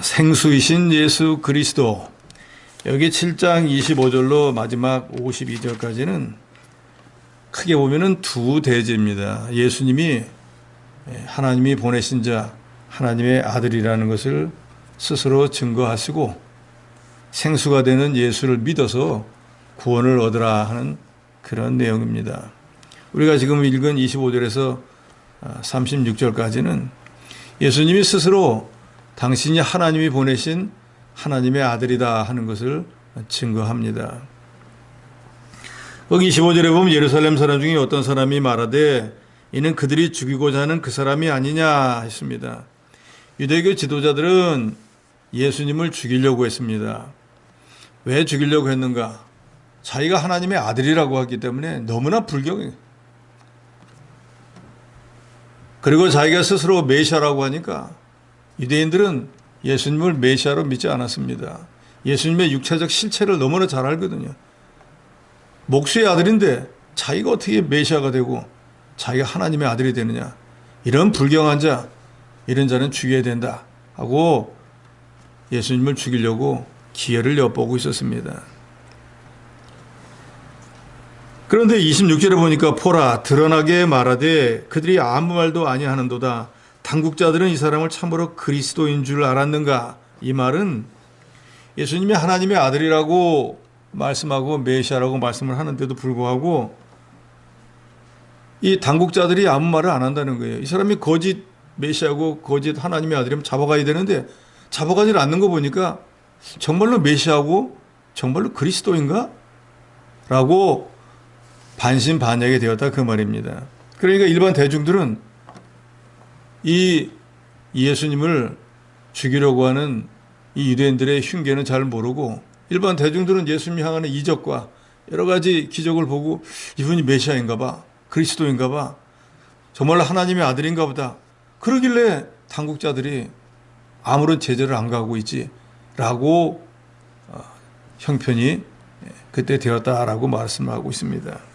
생수이신 예수 그리스도. 여기 7장 25절로 마지막 52절까지는 크게 보면은 두 대제입니다. 예수님이 하나님이 보내신 자, 하나님의 아들이라는 것을 스스로 증거하시고 생수가 되는 예수를 믿어서 구원을 얻으라 하는 그런 내용입니다. 우리가 지금 읽은 25절에서 36절까지는 예수님이 스스로 당신이 하나님이 보내신 하나님의 아들이다 하는 것을 증거합니다. 거기 25절에 보면 예루살렘 사람 중에 어떤 사람이 말하되 이는 그들이 죽이고자 하는 그 사람이 아니냐 했습니다. 유대교 지도자들은 예수님을 죽이려고 했습니다. 왜 죽이려고 했는가? 자기가 하나님의 아들이라고 하기 때문에 너무나 불경해요. 그리고 자기가 스스로 메시아라고 하니까 유대인들은 예수님을 메시아로 믿지 않았습니다. 예수님의 육체적 실체를 너무나 잘 알거든요. 목수의 아들인데 자기가 어떻게 메시아가 되고 자기가 하나님의 아들이 되느냐. 이런 불경한 자, 이런 자는 죽여야 된다 하고 예수님을 죽이려고 기회를 엿보고 있었습니다. 그런데 26절에 보니까 포라 드러나게 말하되 그들이 아무 말도 아니하는도다. 당국자들은 이 사람을 참으로 그리스도인 줄 알았는가? 이 말은 예수님이 하나님의 아들이라고 말씀하고 메시아라고 말씀을 하는데도 불구하고 이 당국자들이 아무 말을 안 한다는 거예요. 이 사람이 거짓 메시아고 거짓 하나님의 아들이면 잡아가야 되는데 잡아가지 않는 거 보니까 정말로 메시아고 정말로 그리스도인가? 라고 반신반의하게 되었다 그 말입니다. 그러니까 일반 대중들은 이 예수님을 죽이려고 하는 이 유대인들의 흉계는 잘 모르고 일반 대중들은 예수님이 향하는 이적과 여러 가지 기적을 보고 이분이 메시아인가 봐, 그리스도인가 봐, 정말로 하나님의 아들인가 보다. 그러길래 당국자들이 아무런 제재를 안 가고 있지라고 형편이 그때 되었다라고 말씀하고 있습니다.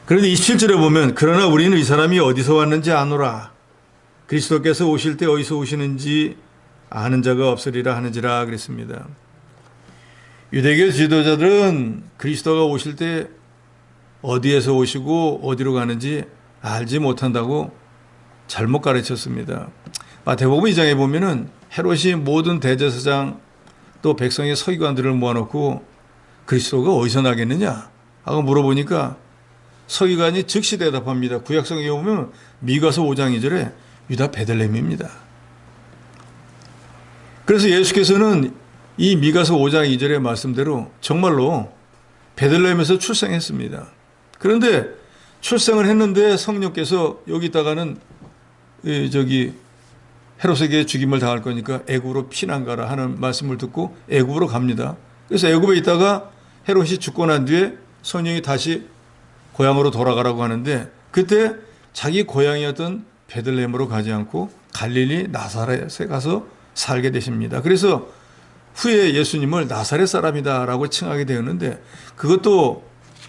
그런데 27절에 보면 그러나 우리는 이 사람이 어디서 왔는지 아노라. 그리스도께서 오실 때 어디서 오시는지 아는 자가 없으리라 하는지라 그랬습니다. 유대교 지도자들은 그리스도가 오실 때 어디에서 오시고 어디로 가는지 알지 못한다고 잘못 가르쳤습니다. 마태복음 2장에 보면은 헤롯이 모든 대제사장 또 백성의 서기관들을 모아놓고 그리스도가 어디서 나겠느냐 하고 물어보니까 서기관이 즉시 대답합니다. 구약성에 보면 미가서 5장 2절에 유다 베들레헴입니다. 그래서 예수께서는 이 미가서 5장 2절의 말씀대로 정말로 베들레헴에서 출생했습니다. 그런데 출생을 했는데 성령께서 여기다가는 헤롯에게 죽임을 당할 거니까 애굽으로 피난 가라 하는 말씀을 듣고 애굽으로 갑니다. 그래서 애굽에 있다가 헤롯이 죽고 난 뒤에 성령이 다시 고향으로 돌아가라고 하는데 그때 자기 고향이었던 베들레헴으로 가지 않고 갈릴리 나사렛에 가서 살게 되십니다. 그래서 후에 예수님을 나사렛 사람이다라고 칭하게 되었는데 그것도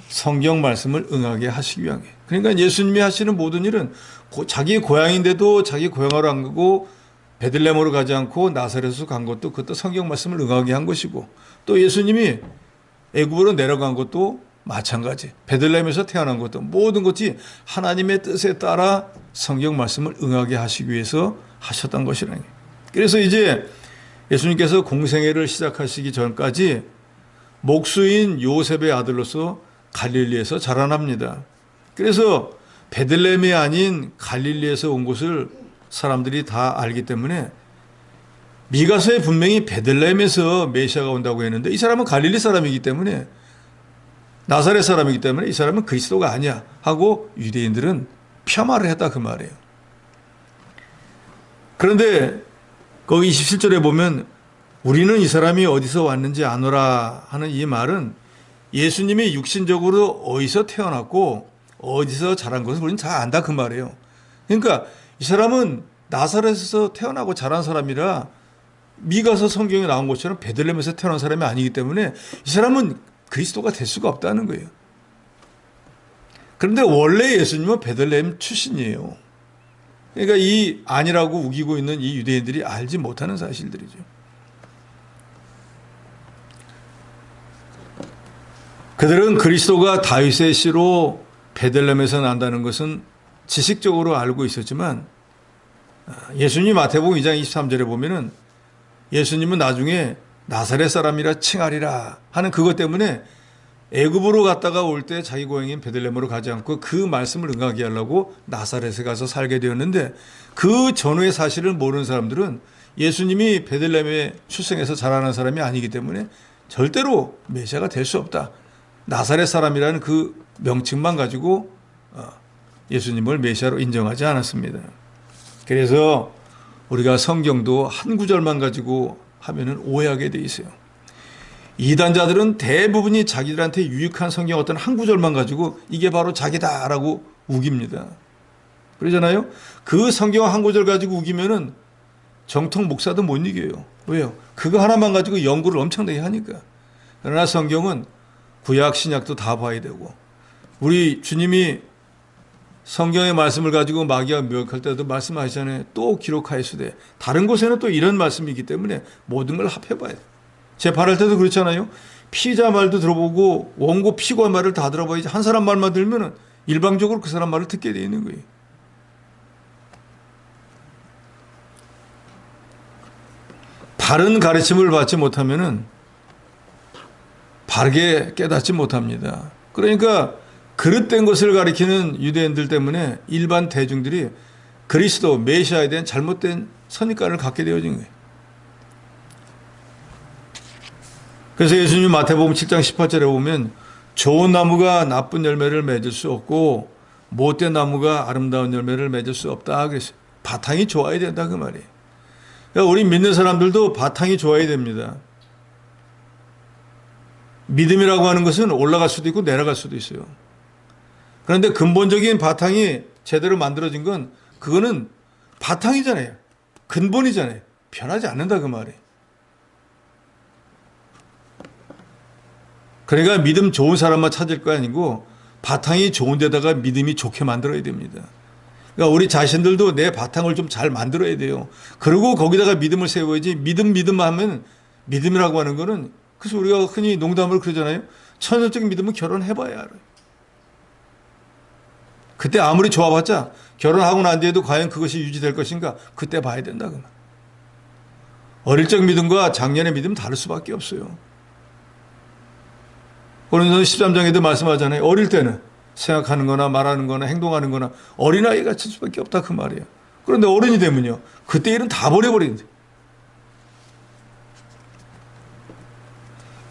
성경 말씀을 응하게 하시기 위하게. 그러니까 예수님이 하시는 모든 일은 자기 고향인데도 자기 고향으로 안 가고 베들레헴으로 가지 않고 나사렛으로 간 것도 그것도 성경 말씀을 응하게 한 것이고 또 예수님이 애굽으로 내려간 것도 마찬가지. 베들레헴에서 태어난 것도 모든 것이 하나님의 뜻에 따라 성경 말씀을 응하게 하시기 위해서 하셨던 것이라니. 그래서 이제 예수님께서 공생애를 시작하시기 전까지 목수인 요셉의 아들로서 갈릴리에서 자라납니다. 그래서 베들레헴이 아닌 갈릴리에서 온 것을 사람들이 다 알기 때문에 미가서에 분명히 베들레헴에서 메시아가 온다고 했는데 이 사람은 갈릴리 사람이기 때문에 나사렛 사람이기 때문에 이 사람은 그리스도가 아니야 하고 유대인들은 폄하를 했다 그 말이에요. 그런데 거기 27절에 보면 우리는 이 사람이 어디서 왔는지 아노라 하는 이 말은 예수님이 육신적으로 어디서 태어났고 어디서 자란 것을 우리는 다 안다 그 말이에요. 그러니까 이 사람은 나사렛에서 태어나고 자란 사람이라 미가서 성경에 나온 것처럼 베들레헴에서 태어난 사람이 아니기 때문에 이 사람은 그리스도가 될 수가 없다는 거예요. 그런데 원래 예수님은 베들레헴 출신이에요. 그러니까 이 아니라고 우기고 있는 이 유대인들이 알지 못하는 사실들이죠. 그들은 그리스도가 다윗의 씨로 베들레헴에서 난다는 것은 지식적으로 알고 있었지만 예수님 마태복음 2장 23절에 보면은 예수님은 나중에 나사렛 사람이라 칭하리라 하는 그것 때문에 애굽으로 갔다가 올 때 자기 고향인 베들레헴으로 가지 않고 그 말씀을 응하게 하려고 나사렛에 가서 살게 되었는데 그 전후의 사실을 모르는 사람들은 예수님이 베들레헴에 출생해서 자라난 사람이 아니기 때문에 절대로 메시아가 될 수 없다. 나사렛 사람이라는 그 명칭만 가지고 예수님을 메시아로 인정하지 않았습니다. 그래서 우리가 성경도 한 구절만 가지고 하면은 오해하게 돼 있어요. 이단자들은 대부분이 자기들한테 유익한 성경 어떤 한 구절만 가지고 이게 바로 자기다라고 우깁니다. 그러잖아요. 그 성경 한 구절 가지고 우기면은 정통 목사도 못 이겨요. 왜요? 그거 하나만 가지고 연구를 엄청나게 하니까. 그러나 성경은 구약 신약도 다 봐야 되고 우리 주님이 성경의 말씀을 가지고 마귀와 묘역할 때도 말씀하시잖아요. 또 기록하였으되 다른 곳에는 또 이런 말씀이 있기 때문에 모든 걸 합해봐야 돼요. 재판할 때도 그렇잖아요. 피의자 말도 들어보고 원고 피고의 말을 다 들어봐야지 한 사람 말만 들으면 일방적으로 그 사람 말을 듣게 돼 있는 거예요. 바른 가르침을 받지 못하면 바르게 깨닫지 못합니다. 그러니까 그릇된 것을 가리키는 유대인들 때문에 일반 대중들이 그리스도 메시아에 대한 잘못된 선입관을 갖게 되어진 거예요. 그래서 예수님 마태복음 7장 18절에 보면 좋은 나무가 나쁜 열매를 맺을 수 없고 못된 나무가 아름다운 열매를 맺을 수 없다 그랬어요. 바탕이 좋아야 된다 그 말이에요. 그러니까 우리 믿는 사람들도 바탕이 좋아야 됩니다. 믿음이라고 하는 것은 올라갈 수도 있고 내려갈 수도 있어요. 그런데 근본적인 바탕이 제대로 만들어진 건 그거는 바탕이잖아요. 근본이잖아요. 변하지 않는다 그 말이에요. 그러니까 믿음 좋은 사람만 찾을 거 아니고 바탕이 좋은 데다가 믿음이 좋게 만들어야 됩니다. 그러니까 우리 자신들도 내 바탕을 좀 잘 만들어야 돼요. 그리고 거기다가 믿음을 세워야지 믿음 하면 믿음이라고 하는 거는 그래서 우리가 흔히 농담을 그러잖아요. 천연적인 믿음은 결혼해봐야 알아요. 그때 아무리 좋아봤자 결혼하고 난 뒤에도 과연 그것이 유지될 것인가 그때 봐야 된다 그 말. 어릴 적 믿음과 작년의 믿음 다를 수밖에 없어요. 고린도서 13장에도 말씀하잖아요. 어릴 때는 생각하는 거나 말하는 거나 행동하는 거나 어린아이 같을 수밖에 없다 그 말이에요. 그런데 어른이 되면요. 그때 일은 다 버려버리는데.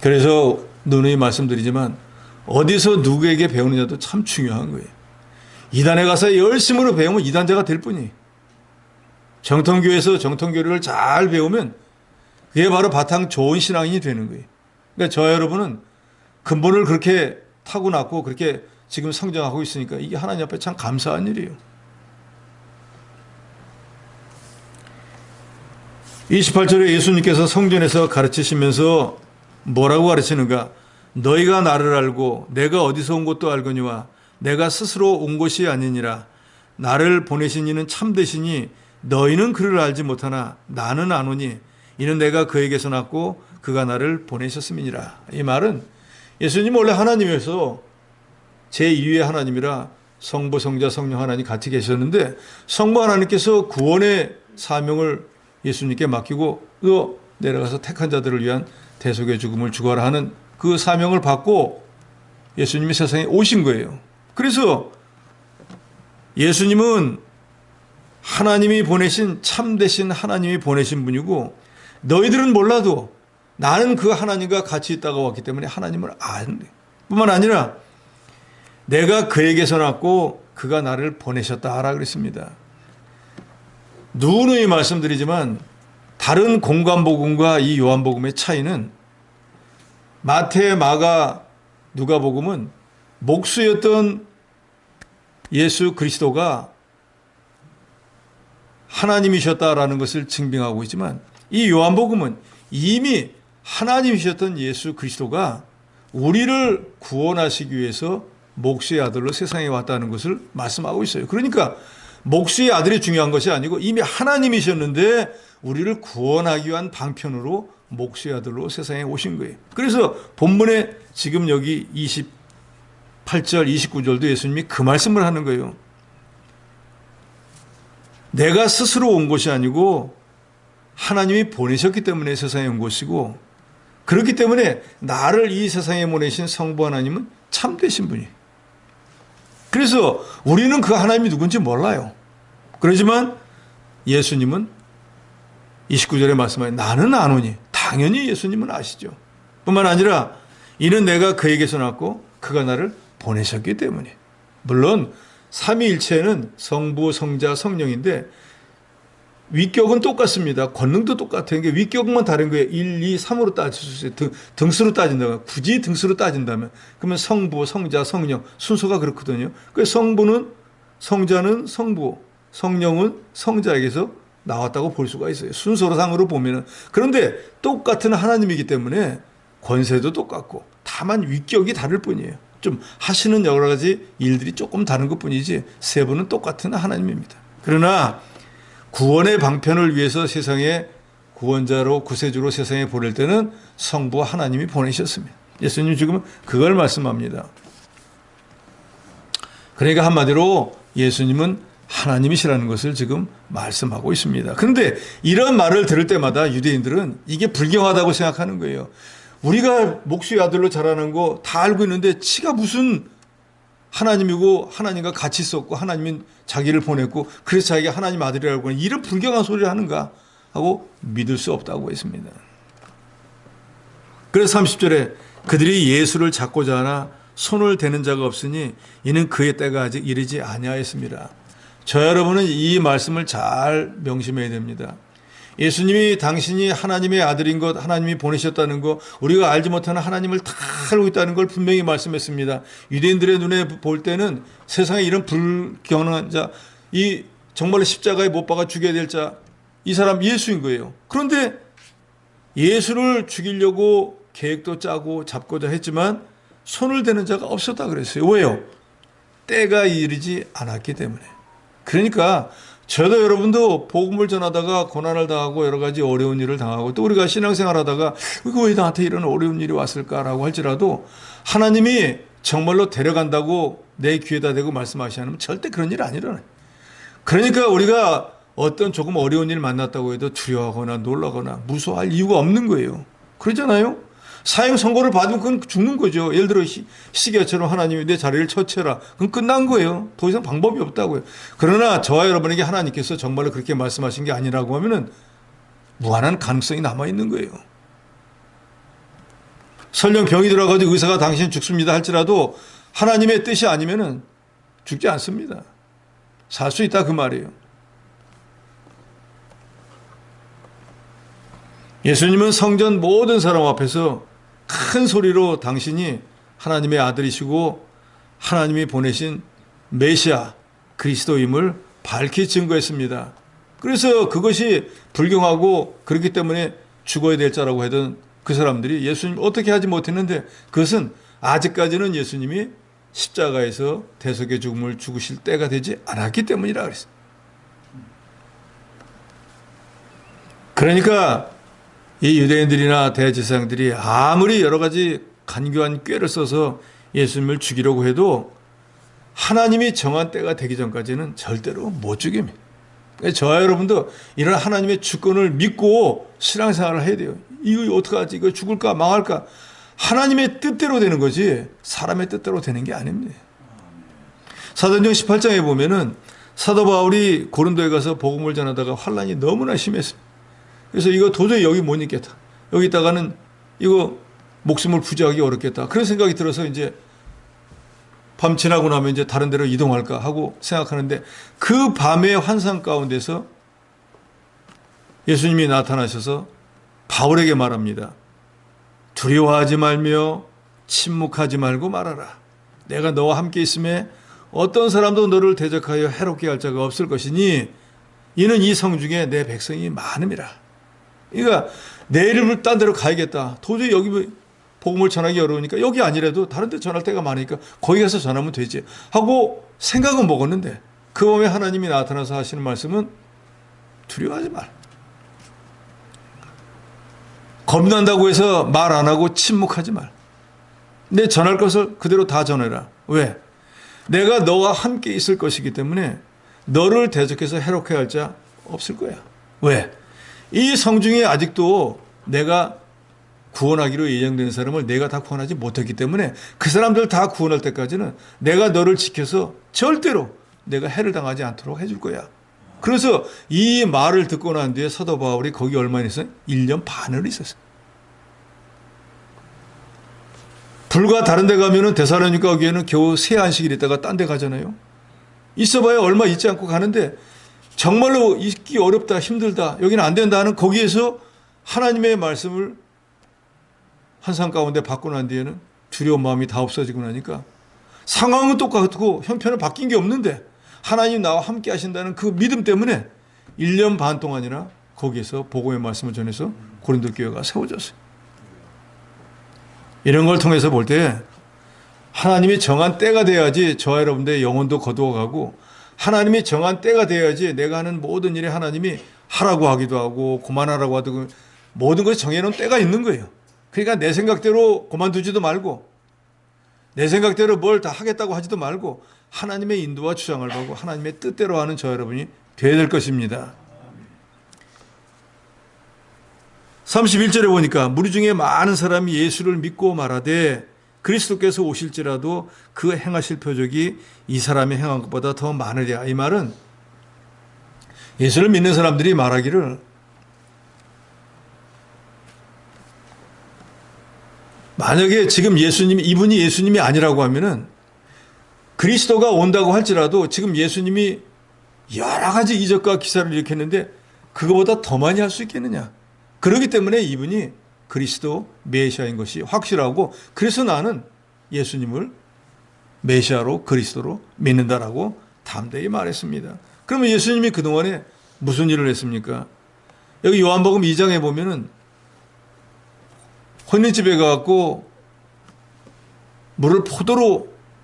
그래서 누누이 말씀드리지만 어디서 누구에게 배우느냐도 참 중요한 거예요. 이단에 가서 열심으로 배우면 이단자가 될 뿐이에요. 정통교회에서 정통교리를 잘 배우면 그게 바로 바탕 좋은 신앙인이 되는 거예요. 그러니까 저 여러분은 근본을 그렇게 타고났고 그렇게 지금 성장하고 있으니까 이게 하나님 앞에 참 감사한 일이에요. 28절에 예수님께서 성전에서 가르치시면서 뭐라고 가르치는가? 너희가 나를 알고 내가 어디서 온 것도 알거니와 내가 스스로 온 것이 아니니라. 나를 보내신 이는 참되시니 너희는 그를 알지 못하나 나는 아노니 이는 내가 그에게서 났고 그가 나를 보내셨음이니라. 이 말은 예수님은 원래 하나님이어서 제2위의 하나님이라 성부, 성자, 성령 하나님 같이 계셨는데 성부 하나님께서 구원의 사명을 예수님께 맡기고 또 내려가서 택한 자들을 위한 대속의 죽음을 주거라 하는 그 사명을 받고 예수님이 세상에 오신 거예요. 그래서 예수님은 하나님이 보내신 참되신 하나님이 보내신 분이고 너희들은 몰라도 나는 그 하나님과 같이 있다가 왔기 때문에 하나님을 아는 뿐만 아니라 내가 그에게서 났고 그가 나를 보내셨다라 그랬습니다. 누누이 말씀드리지만 다른 공관복음과 이 요한복음의 차이는 마태, 마가, 누가복음은 목수였던 예수 그리스도가 하나님이셨다라는 것을 증빙하고 있지만 이 요한복음은 이미 하나님이셨던 예수 그리스도가 우리를 구원하시기 위해서 목수의 아들로 세상에 왔다는 것을 말씀하고 있어요. 그러니까 목수의 아들이 중요한 것이 아니고 이미 하나님이셨는데 우리를 구원하기 위한 방편으로 목수의 아들로 세상에 오신 거예요. 그래서 본문에 지금 여기 28절, 29절도 예수님이 그 말씀을 하는 거예요. 내가 스스로 온 것이 아니고 하나님이 보내셨기 때문에 세상에 온 것이고, 그렇기 때문에 나를 이 세상에 보내신 성부 하나님은 참되신 분이에요. 그래서 우리는 그 하나님이 누군지 몰라요. 그렇지만 예수님은 29절에 말씀하신 나는 아노니, 당연히 예수님은 아시죠. 뿐만 아니라 이는 내가 그에게서 났고 그가 나를 보내셨기 때문에. 물론 삼위일체는 성부, 성자, 성령인데 위격은 똑같습니다. 권능도 똑같은 게 위격만 다른 거예요. 1, 2, 3으로 따질 수 있어요. 등수로 따진다면, 굳이 등수로 따진다면, 그러면 성부, 성자, 성령 순서가 그렇거든요. 그래서 성부는, 성자는 성부, 성령은 성자에게서 나왔다고 볼 수가 있어요. 순서상으로 보면은. 그런데 똑같은 하나님이기 때문에 권세도 똑같고 다만 위격이 다를 뿐이에요. 좀 하시는 여러 가지 일들이 조금 다른 것 뿐이지 세 분은 똑같은 하나님입니다. 그러나 구원의 방편을 위해서 세상에 구원자로 구세주로 세상에 보낼 때는 성부 하나님이 보내셨습니다. 예수님 지금 그걸 말씀합니다. 그러니까 한마디로 예수님은 하나님이시라는 것을 지금 말씀하고 있습니다. 그런데 이런 말을 들을 때마다 유대인들은 이게 불경하다고 생각하는 거예요. 우리가 목수의 아들로 자라는 거 다 알고 있는데 지가 무슨 하나님이고 하나님과 같이 있었고 하나님이 자기를 보냈고 그래서 자기가 하나님 아들이라고 하는 이런 불경한 소리를 하는가 하고 믿을 수 없다고 했습니다. 그래서 30절에 그들이 예수를 잡고자 하나 손을 대는 자가 없으니 이는 그의 때가 아직 이르지 아니하였습니다. 저 여러분은 이 말씀을 잘 명심해야 됩니다. 예수님이 당신이 하나님의 아들인 것, 하나님이 보내셨다는 것, 우리가 알지 못하는 하나님을 다 알고 있다는 걸 분명히 말씀했습니다. 유대인들의 눈에 볼 때는 세상에 이런 불경한 자, 이 정말로 십자가에 못 박아 죽여야 될 자, 이 사람 예수인 거예요. 그런데 예수를 죽이려고 계획도 짜고 잡고자 했지만 손을 대는 자가 없었다 그랬어요. 왜요? 때가 이르지 않았기 때문에. 그러니까 저도 여러분도 복음을 전하다가 고난을 당하고 여러 가지 어려운 일을 당하고 또 우리가 신앙생활 하다가 이거 왜 나한테 이런 어려운 일이 왔을까라고 할지라도 하나님이 정말로 데려간다고 내 귀에다 대고 말씀하시면 절대 그런 일 안 일어나요. 그러니까 우리가 어떤 조금 어려운 일 만났다고 해도 두려워하거나 놀라거나 무서워할 이유가 없는 거예요. 그러잖아요. 사형 선고를 받으면 그건 죽는 거죠. 예를 들어 시계처럼 하나님이 내 자리를 처치해라. 그건 끝난 거예요. 더 이상 방법이 없다고요. 그러나 저와 여러분에게 하나님께서 정말로 그렇게 말씀하신 게 아니라고 하면은 무한한 가능성이 남아있는 거예요. 설령 병이 들어가지고 의사가 당신 죽습니다 할지라도 하나님의 뜻이 아니면은 죽지 않습니다. 살 수 있다 그 말이에요. 예수님은 성전 모든 사람 앞에서 큰 소리로 당신이 하나님의 아들이시고 하나님이 보내신 메시아 그리스도임을 밝히 증거했습니다. 그래서 그것이 불경하고 그렇기 때문에 죽어야 될 자라고 하던 그 사람들이 예수님 어떻게 하지 못했는데 그것은 아직까지는 예수님이 십자가에서 대속의 죽음을 죽으실 때가 되지 않았기 때문이라 그랬어요. 그러니까 이 유대인들이나 대제사장들이 아무리 여러 가지 간교한 꾀를 써서 예수님을 죽이려고 해도 하나님이 정한 때가 되기 전까지는 절대로 못 죽입니다. 저와 여러분도 이런 하나님의 주권을 믿고 신앙생활을 해야 돼요. 이거 어떡하지? 이거 죽을까 망할까? 하나님의 뜻대로 되는 거지 사람의 뜻대로 되는 게 아닙니다. 사도행전 18장에 보면은 사도 바울이 고린도에 가서 복음을 전하다가 환란이 너무나 심했습니다. 그래서 이거 도저히 여기 못 있겠다. 여기 있다가는 이거 목숨을 부지하기 어렵겠다. 그런 생각이 들어서 이제 밤 지나고 나면 이제 다른 데로 이동할까 하고 생각하는데 그 밤의 환상 가운데서 예수님이 나타나셔서 바울에게 말합니다. 두려워하지 말며 침묵하지 말고 말하라. 내가 너와 함께 있음에 어떤 사람도 너를 대적하여 해롭게 할 자가 없을 것이니 이는 이 성 중에 내 백성이 많음이라. 그러니까 내 이름을 딴 데로 가야겠다. 도저히 여기 복음을 전하기 어려우니까 여기 아니라도 다른 데 전할 때가 많으니까 거기 가서 전하면 되지 하고 생각은 먹었는데 그 밤에 하나님이 나타나서 하시는 말씀은 두려워하지 말. 겁난다고 해서 말 안 하고 침묵하지 말. 내 전할 것을 그대로 다 전해라. 왜? 내가 너와 함께 있을 것이기 때문에 너를 대적해서 해롭게 할 자 없을 거야. 왜? 이 성중에 아직도 내가 구원하기로 예정된 사람을 내가 다 구원하지 못했기 때문에 그 사람들 다 구원할 때까지는 내가 너를 지켜서 절대로 내가 해를 당하지 않도록 해줄 거야. 그래서 이 말을 듣고 난 뒤에 사도 바울이 거기 얼마나 있어요? 1년 반을 있었어요. 불과 다른 데 가면은 데살로니가 거기에는 겨우 3안식일 있다가 딴 데 가잖아요. 있어봐야 얼마 있지 않고 가는데 정말로 있기 어렵다, 힘들다, 여기는 안 된다 하는 거기에서 하나님의 말씀을 환상 가운데 받고 난 뒤에는 두려운 마음이 다 없어지고 나니까 상황은 똑같고 형편은 바뀐 게 없는데 하나님 나와 함께 하신다는 그 믿음 때문에 1년 반 동안이나 거기에서 복음의 말씀을 전해서 고린도 교회가 세워졌어요. 이런 걸 통해서 볼 때 하나님이 정한 때가 돼야지 저와 여러분들의 영혼도 거두어가고 하나님이 정한 때가 돼야지 내가 하는 모든 일에 하나님이 하라고 하기도 하고 그만하라고 하고 모든 것이 정해놓은 때가 있는 거예요. 그러니까 내 생각대로 그만두지도 말고 내 생각대로 뭘 다 하겠다고 하지도 말고 하나님의 인도와 주장을 받고 하나님의 뜻대로 하는 저 여러분이 되어야 될 것입니다. 31절에 보니까 무리 중에 많은 사람이 예수를 믿고 말하되 그리스도께서 오실지라도 그 행하실 표적이 이 사람이 행한 것보다 더 많으랴. 이 말은 예수를 믿는 사람들이 말하기를 만약에 지금 이분이 예수님이 아니라고 하면은 그리스도가 온다고 할지라도 지금 예수님이 여러 가지 이적과 기사를 일으켰는데 그거보다 더 많이 할 수 있겠느냐. 그렇기 때문에 이분이 그리스도 메시아인 것이 확실하고 그래서 나는 예수님을 메시아로 그리스도로 믿는다라고 담대히 말했습니다. 그러면 예수님이 그동안에 무슨 일을 했습니까? 여기 요한복음 2장에 보면은 혼인집에 가갖고 물을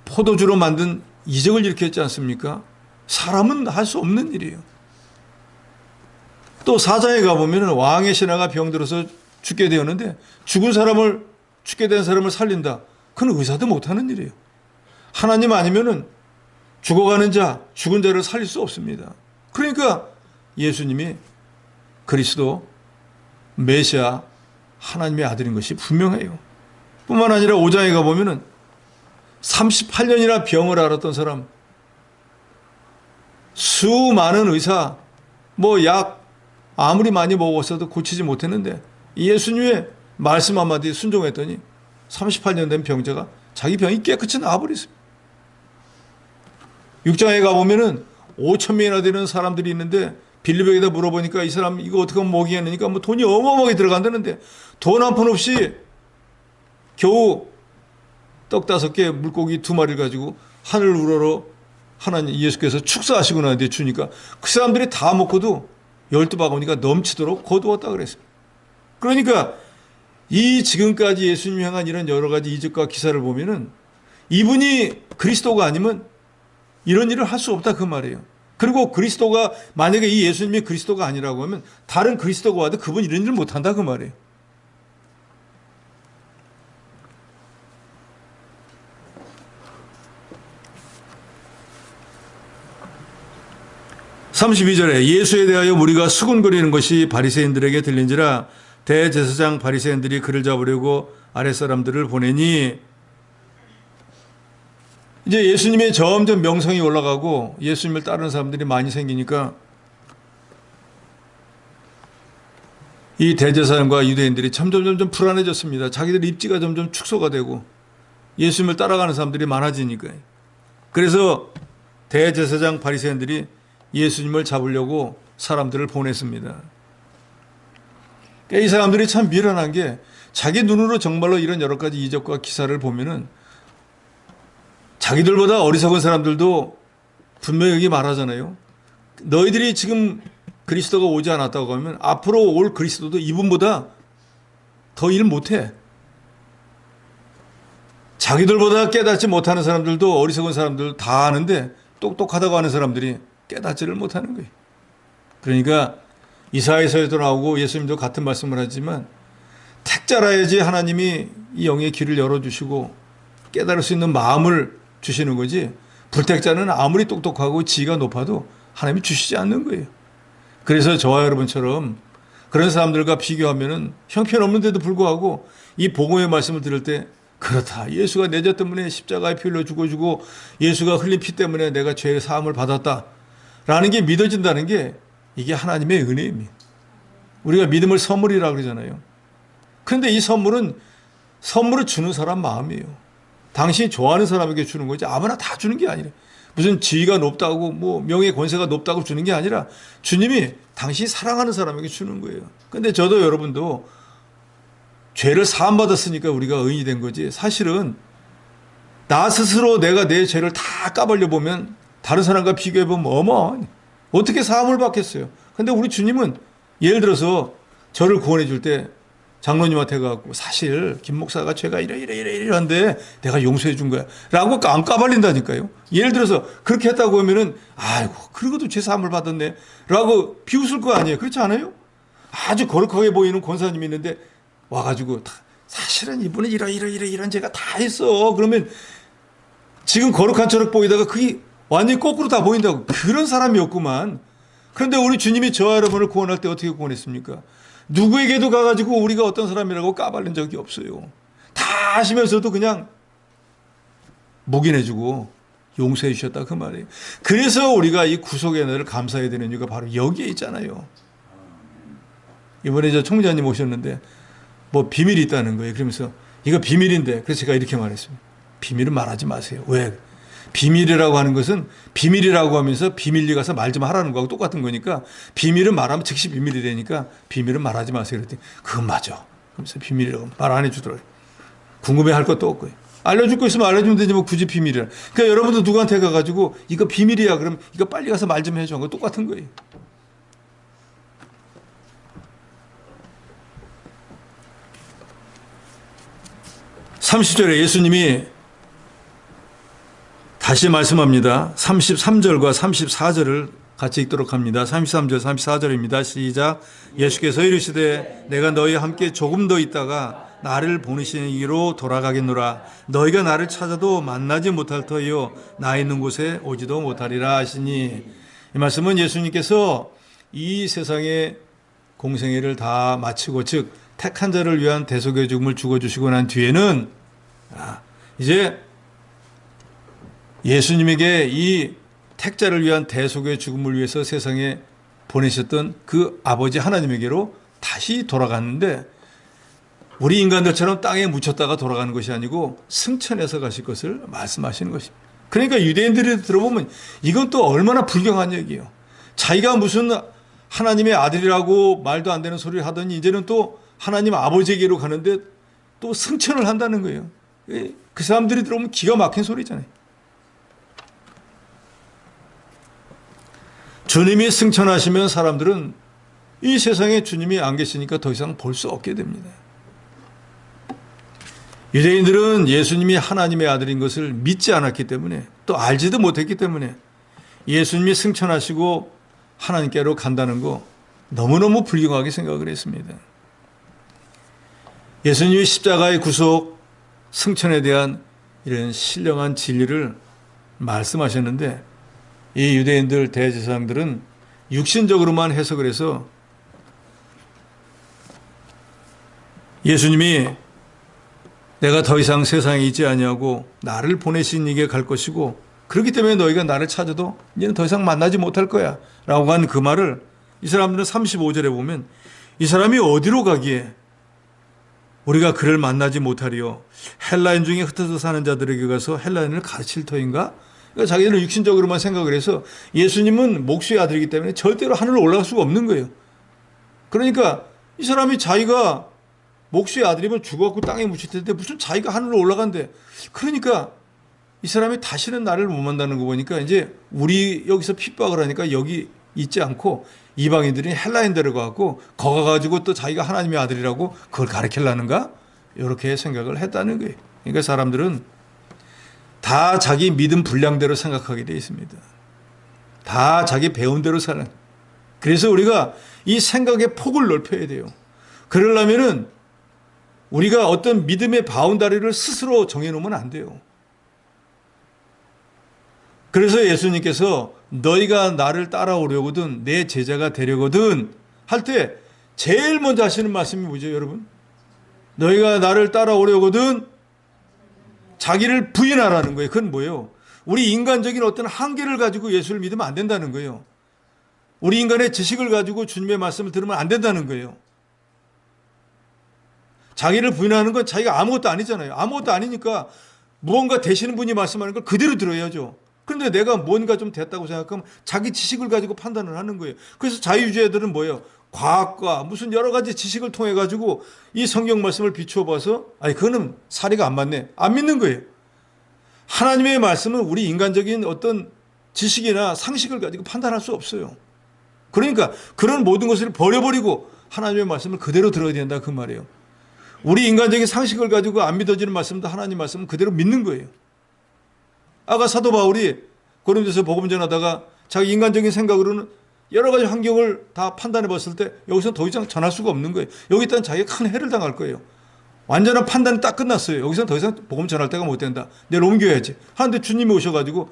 포도주로 만든 이적을 일으켰지 않습니까? 사람은 할 수 없는 일이에요. 또 4장에 가보면 왕의 신하가 병들어서 죽게 되었는데 죽게 된 사람을 살린다. 그건 의사도 못하는 일이에요. 하나님 아니면은 죽어가는 자, 죽은 자를 살릴 수 없습니다. 그러니까 예수님이 그리스도 메시아 하나님의 아들인 것이 분명해요. 뿐만 아니라 5장에 가보면은 38년이나 병을 앓았던 사람, 수많은 의사, 약 아무리 많이 먹었어도 고치지 못했는데 예수님의 말씀 한마디에 순종했더니 38년 된 병자가 자기 병이 깨끗이 나아버렸습니다. 6장에 가보면은 5,000명이나 되는 사람들이 있는데 빌립에게다 물어보니까 이 사람 이거 어떻게 하면 먹이겠느니까 돈이 어마어마하게 들어간다는데 돈 한 푼 없이 겨우 떡 5개 물고기 2마리를 가지고 하늘 우러러 하나님 예수께서 축사하시고 난 뒤에 주니까 그 사람들이 다 먹고도 12바구니가 넘치도록 거두었다 그랬습니다. 그러니까 이 지금까지 예수님이 행한 이런 여러 가지 이적과 기사를 보면은 이분이 그리스도가 아니면 이런 일을 할 수 없다 그 말이에요. 그리고 그리스도가 만약에 이 예수님이 그리스도가 아니라고 하면 다른 그리스도가 와도 그분 이런 일을 못한다 그 말이에요. (32절에) 예수에 대하여 무리가 수군거리는 것이 바리새인들에게 들린지라 대제사장 바리새인들이 그를 잡으려고 아랫사람들을 보내니 이제 예수님의 점점 명성이 올라가고 예수님을 따르는 사람들이 많이 생기니까 이 대제사장과 유대인들이 점점 불안해졌습니다. 자기들 입지가 점점 축소가 되고 예수님을 따라가는 사람들이 많아지니까요. 그래서 대제사장 바리새인들이 예수님을 잡으려고 사람들을 보냈습니다. 이 사람들이 참 미련한 게 자기 눈으로 정말로 이런 여러 가지 이적과 기사를 보면은 자기들보다 어리석은 사람들도 분명히 여기 말하잖아요. 너희들이 지금 그리스도가 오지 않았다고 하면 앞으로 올 그리스도도 이분보다 더 일 못해. 자기들보다 깨닫지 못하는 사람들도 어리석은 사람들 다 아는데 똑똑하다고 하는 사람들이 깨닫지를 못하는 거예요. 그러니까 이사야서에도 나오고 예수님도 같은 말씀을 하지만 택자라야지 하나님이 이 영의 길을 열어주시고 깨달을 수 있는 마음을 주시는 거지, 불택자는 아무리 똑똑하고 지위가 높아도 하나님이 주시지 않는 거예요. 그래서 저와 여러분처럼 그런 사람들과 비교하면은 형편없는데도 불구하고 이 복음의 말씀을 들을 때, 그렇다, 예수가 내 죄 때문에 십자가에 피 흘려 죽어주고 예수가 흘린 피 때문에 내가 죄의 사함을 받았다 라는 게 믿어진다는 게, 이게 하나님의 은혜입니다. 우리가 믿음을 선물이라고 그러잖아요. 그런데 이 선물은 선물을 주는 사람 마음이에요. 당신이 좋아하는 사람에게 주는 거지 아무나 다 주는 게 아니라, 무슨 지위가 높다고 뭐 명예 권세가 높다고 주는 게 아니라 주님이 당신이 사랑하는 사람에게 주는 거예요. 근데 저도 여러분도 죄를 사함받았으니까 우리가 의인이 된 거지, 사실은 나 스스로 내가 내 죄를 다 까발려 보면 다른 사람과 비교해 보면 어떻게 사함을 받겠어요. 근데 우리 주님은 예를 들어서 저를 구원해 줄 때 장로님한테 가고, 사실 김 목사가 죄가 이러한데 내가 용서해 준 거야 라고 안 까발린다니까요. 예를 들어서 그렇게 했다고 하면은, 아이고 그러고도 죄 사함을 받았네 라고 비웃을 거 아니에요. 그렇지 않아요? 아주 거룩하게 보이는 권사님이 있는데 와가지고, 사실은 이분은 이런 죄가 다 있어 그러면 지금 거룩한 척 보이다가 그게 완전히 거꾸로 다 보인다고. 그런 사람이 없구만. 그런데 우리 주님이 저와 여러분을 구원할 때 어떻게 구원했습니까? 누구에게도 가가지고 우리가 어떤 사람이라고 까발린 적이 없어요. 다 하시면서도 그냥 묵인해주고 용서해 주셨다 그 말이에요. 그래서 우리가 이 구속의 은혜를 감사해야 되는 이유가 바로 여기에 있잖아요. 이번에 저 총장님 오셨는데 뭐 비밀이 있다는 거예요. 그러면서 이거 비밀인데, 그래서 제가 이렇게 말했습니다. 비밀은 말하지 마세요. 왜? 비밀이라고 하는 것은 비밀이라고 하면서 비밀리 가서 말 좀 하라는 거하고 똑같은 거니까, 비밀은 말하면 즉시 비밀이 되니까 비밀은 말하지 마세요. 그랬더니 그건 맞아. 그러면서 비밀이라고 말 안 해주더라고요. 궁금해할 것도 없고요. 알려줄 거 있으면 알려주면 되지 뭐 굳이 비밀이라. 그러니까 여러분도 누구한테 가가지고 이거 비밀이야 그럼 이거 빨리 가서 말 좀 해줘. 그거 똑같은 거예요. (30절에) 예수님이 다시 말씀합니다. 33절과 34절을 같이 읽도록 합니다. 33절 34절입니다. 시작. 예수께서 이르시되 내가 너희와 함께 조금 더 있다가 나를 보내시기로 돌아가겠노라. 너희가 나를 찾아도 만나지 못할 터이요 나 있는 곳에 오지도 못하리라 하시니, 이 말씀은 예수님께서 이 세상의 공생애를 다 마치고, 즉 택한 자를 위한 대속의 죽음을 죽어주시고 난 뒤에는 이제 예수님에게 이 택자를 위한 대속의 죽음을 위해서 세상에 보내셨던 그 아버지 하나님에게로 다시 돌아갔는데, 우리 인간들처럼 땅에 묻혔다가 돌아가는 것이 아니고 승천해서 가실 것을 말씀하시는 것입니다. 그러니까 유대인들이 들어보면 이건 또 얼마나 불경한 얘기예요. 자기가 무슨 하나님의 아들이라고 말도 안 되는 소리를 하더니 이제는 또 하나님 아버지에게로 가는데 또 승천을 한다는 거예요. 그 사람들이 들어보면 기가 막힌 소리잖아요. 주님이 승천하시면 사람들은 이 세상에 주님이 안 계시니까 더 이상 볼 수 없게 됩니다. 유대인들은 예수님이 하나님의 아들인 것을 믿지 않았기 때문에, 또 알지도 못했기 때문에 예수님이 승천하시고 하나님께로 간다는 거 너무너무 불경하게 생각을 했습니다. 예수님이 십자가의 구속, 승천에 대한 이런 신령한 진리를 말씀하셨는데, 이 유대인들 대제사장들은 육신적으로만 해석을 해서 예수님이 내가 더 이상 세상에 있지 아니하고 나를 보내신 이게 갈 것이고, 그렇기 때문에 너희가 나를 찾아도 이제는 더 이상 만나지 못할 거야 라고 한 그 말을, 이 사람들은 35절에 보면 이 사람이 어디로 가기에 우리가 그를 만나지 못하리요, 헬라인 중에 흩어져 사는 자들에게 가서 헬라인을 가르칠 터인가? 그러니까 자기들은 육신적으로만 생각을 해서 예수님은 목수의 아들이기 때문에 절대로 하늘로 올라갈 수가 없는 거예요. 그러니까 이 사람이 자기가 목수의 아들이면 죽어갖고 땅에 묻힐 텐데 무슨 자기가 하늘로 올라간대. 그러니까 이 사람이 다시는 나를 못 만나는 거 보니까 이제 우리 여기서 핍박을 하니까 여기 있지 않고 이방인들이 헬라인 데려가고 거가 가지고 또 자기가 하나님의 아들이라고 그걸 가르치려는가? 이렇게 생각을 했다는 거예요. 그러니까 사람들은 다 자기 믿음 분량대로 생각하게 되어 있습니다. 다 자기 배운 대로 사는. 그래서 우리가 이 생각의 폭을 넓혀야 돼요. 그러려면은 우리가 어떤 믿음의 바운다리를 스스로 정해놓으면 안 돼요. 그래서 예수님께서 너희가 나를 따라오려거든 내 제자가 되려거든 할 때 제일 먼저 하시는 말씀이 뭐죠, 여러분? 너희가 나를 따라오려거든 자기를 부인하라는 거예요. 그건 뭐예요? 우리 인간적인 어떤 한계를 가지고 예수를 믿으면 안 된다는 거예요. 우리 인간의 지식을 가지고 주님의 말씀을 들으면 안 된다는 거예요. 자기를 부인하는 건 자기가 아무것도 아니잖아요. 아무것도 아니니까 무언가 되시는 분이 말씀하는 걸 그대로 들어야죠. 그런데 내가 뭔가 좀 됐다고 생각하면 자기 지식을 가지고 판단을 하는 거예요. 그래서 자유주의자들은 뭐예요? 과학과 무슨 여러 가지 지식을 통해 가지고 이 성경 말씀을 비추어 봐서 아니 그거는 사리가 안 맞네. 안 믿는 거예요. 하나님의 말씀은 우리 인간적인 어떤 지식이나 상식을 가지고 판단할 수 없어요. 그러니까 그런 모든 것을 버려버리고 하나님의 말씀을 그대로 들어야 된다 그 말이에요. 우리 인간적인 상식을 가지고 안 믿어지는 말씀도 하나님 말씀은 그대로 믿는 거예요. 아까 사도 바울이 고린도서 복음 전하다가 자기 인간적인 생각으로는 여러 가지 환경을 다 판단해 봤을 때 여기서 더 이상 전할 수가 없는 거예요. 여기 있다는 자기가 큰 해를 당할 거예요. 완전한 판단이 딱 끝났어요. 여기서는 더 이상 복음 전할 때가 못 된다. 내일 옮겨야지. 하는데 주님이 오셔가지고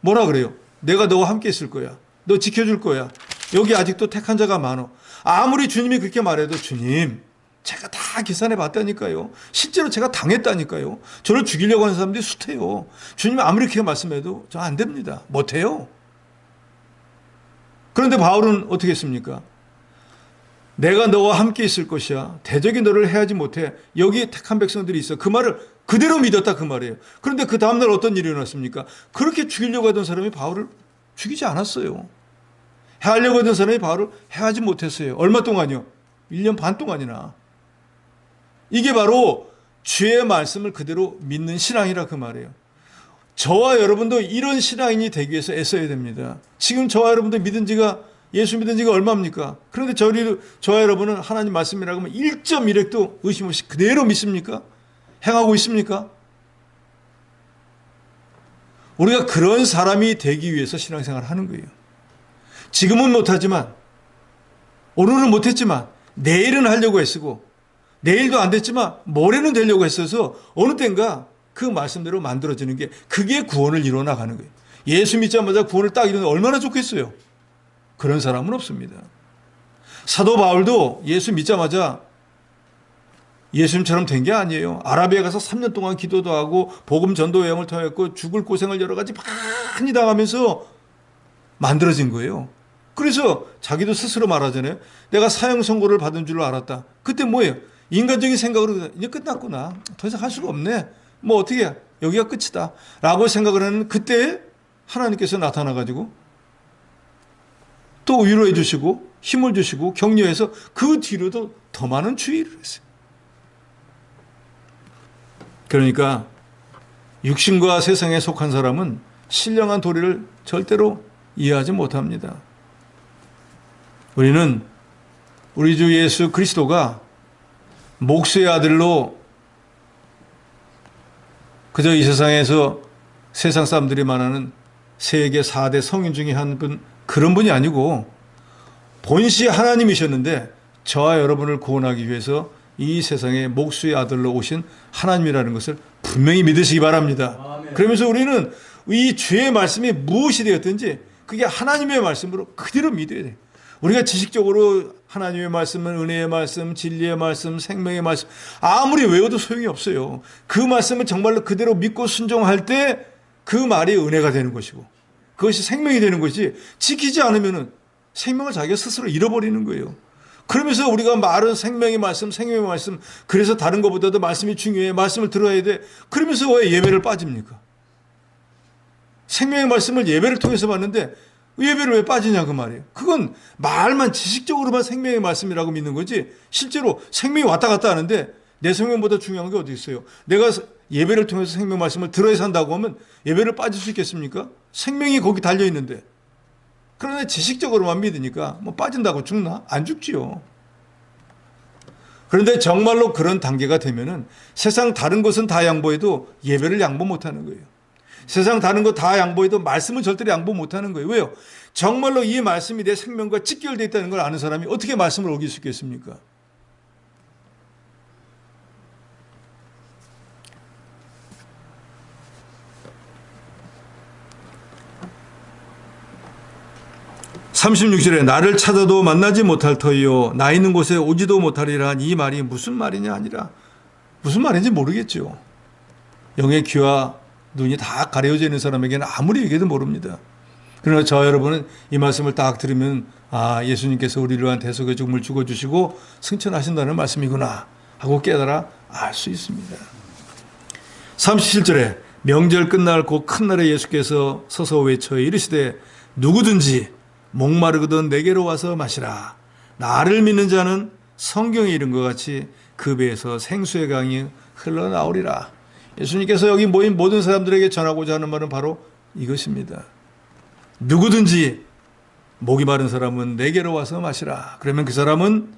뭐라 그래요? 내가 너와 함께 있을 거야. 너 지켜줄 거야. 여기 아직도 택한 자가 많어. 아무리 주님이 그렇게 말해도 주님 제가 다 계산해 봤다니까요. 실제로 제가 당했다니까요. 저를 죽이려고 하는 사람들이 숱해요. 주님이 아무리 그렇게 말씀해도 저 안 됩니다. 못해요. 그런데 바울은 어떻게 했습니까? 내가 너와 함께 있을 것이야. 대적이 너를 해하지 못해. 여기 택한 백성들이 있어. 그 말을 그대로 믿었다 그 말이에요. 그런데 그 다음날 어떤 일이 일어났습니까? 그렇게 죽이려고 하던 사람이 바울을 죽이지 않았어요. 해하려고 하던 사람이 바울을 해하지 못했어요. 얼마 동안요? 1년 반 동안이나. 이게 바로 주의 말씀을 그대로 믿는 신앙이라 그 말이에요. 저와 여러분도 이런 신앙인이 되기 위해서 애써야 됩니다. 지금 저와 여러분도 예수 믿은 지가 얼마입니까? 그런데 저와 여러분은 하나님 말씀이라고 하면 1.1핵도 의심 없이 그대로 믿습니까? 행하고 있습니까? 우리가 그런 사람이 되기 위해서 신앙생활을 하는 거예요. 지금은 못하지만 오늘은 못했지만 내일은 하려고 애쓰고 내일도 안 됐지만 모레는 되려고 했어서 어느 땐가 그 말씀대로 만들어지는 게 그게 구원을 이루어 나가는 거예요. 예수 믿자마자 구원을 딱 이루는 얼마나 좋겠어요. 그런 사람은 없습니다. 사도 바울도 예수 믿자마자 예수님처럼 된 게 아니에요. 아라비아 가서 3년 동안 기도도 하고 복음 전도 여행을 통했고 죽을 고생을 여러 가지 많이 당하면서 만들어진 거예요. 그래서 자기도 스스로 말하잖아요. 내가 사형 선고를 받은 줄 알았다. 그때 뭐예요? 인간적인 생각으로 이제 끝났구나. 더 이상 할 수가 없네. 뭐 어떻게 해? 여기가 끝이다. 라고 생각을 하는 그때 하나님께서 나타나가지고 또 위로해 주시고 힘을 주시고 격려해서 그 뒤로도 더 많은 주의를 했어요. 그러니까 육신과 세상에 속한 사람은 신령한 도리를 절대로 이해하지 못합니다. 우리는 우리 주 예수 그리스도가 목수의 아들로 그저 이 세상에서 세상 사람들이 말하는 세계 4대 성인 중에 한 분, 그런 분이 아니고 본시 하나님이셨는데 저와 여러분을 구원하기 위해서 이 세상에 목수의 아들로 오신 하나님이라는 것을 분명히 믿으시기 바랍니다. 아멘. 그러면서 우리는 이 주의 말씀이 무엇이 되었든지 그게 하나님의 말씀으로 그대로 믿어야 돼요. 우리가 지식적으로 하나님의 말씀은 은혜의 말씀, 진리의 말씀, 생명의 말씀 아무리 외워도 소용이 없어요. 그 말씀을 정말로 그대로 믿고 순종할 때 그 말이 은혜가 되는 것이고 그것이 생명이 되는 것이지 지키지 않으면 생명을 자기가 스스로 잃어버리는 거예요. 그러면서 우리가 말은 생명의 말씀, 생명의 말씀 그래서 다른 것보다도 말씀이 중요해. 말씀을 들어야 돼. 그러면서 왜 예배를 빠집니까? 생명의 말씀을 예배를 통해서 받는데 예배를 왜 빠지냐 그 말이에요. 그건 말만 지식적으로만 생명의 말씀이라고 믿는 거지 실제로 생명이 왔다 갔다 하는데 내 생명보다 중요한 게 어디 있어요. 내가 예배를 통해서 생명 말씀을 들어야 산다고 하면 예배를 빠질 수 있겠습니까? 생명이 거기 달려있는데. 그러나 지식적으로만 믿으니까 뭐 빠진다고 죽나? 안 죽지요. 그런데 정말로 그런 단계가 되면은 세상 다른 것은 다 양보해도 예배를 양보 못하는 거예요. 세상 다른 거 다 양보해도 말씀은 절대로 양보 못하는 거예요. 왜요? 정말로 이 말씀이 내 생명과 직결되어 있다는 걸 아는 사람이 어떻게 말씀을 어길 수 있겠습니까? (36절에) 나를 찾아도 만나지 못할 터이요 나 있는 곳에 오지도 못하리라 한 이 말이 무슨 말이냐 아니라 무슨 말인지 모르겠죠. 영의 귀와 눈이 다 가려져 있는 사람에게는 아무리 얘기해도 모릅니다. 그러나 저 여러분은 이 말씀을 딱 들으면 예수님께서 우리를 위한 대속의 죽음을 죽어주시고 승천하신다는 말씀이구나 하고 깨달아 알 수 있습니다. 37절에 명절 끝날 곧 큰 날에 예수께서 서서 외쳐 이르시되 누구든지 목마르거든 내게로 와서 마시라. 나를 믿는 자는 성경에 이른 것 같이 그 배에서 생수의 강이 흘러나오리라. 예수님께서 여기 모인 모든 사람들에게 전하고자 하는 말은 바로 이것입니다. 누구든지 목이 마른 사람은 내게로 와서 마시라. 그러면 그 사람은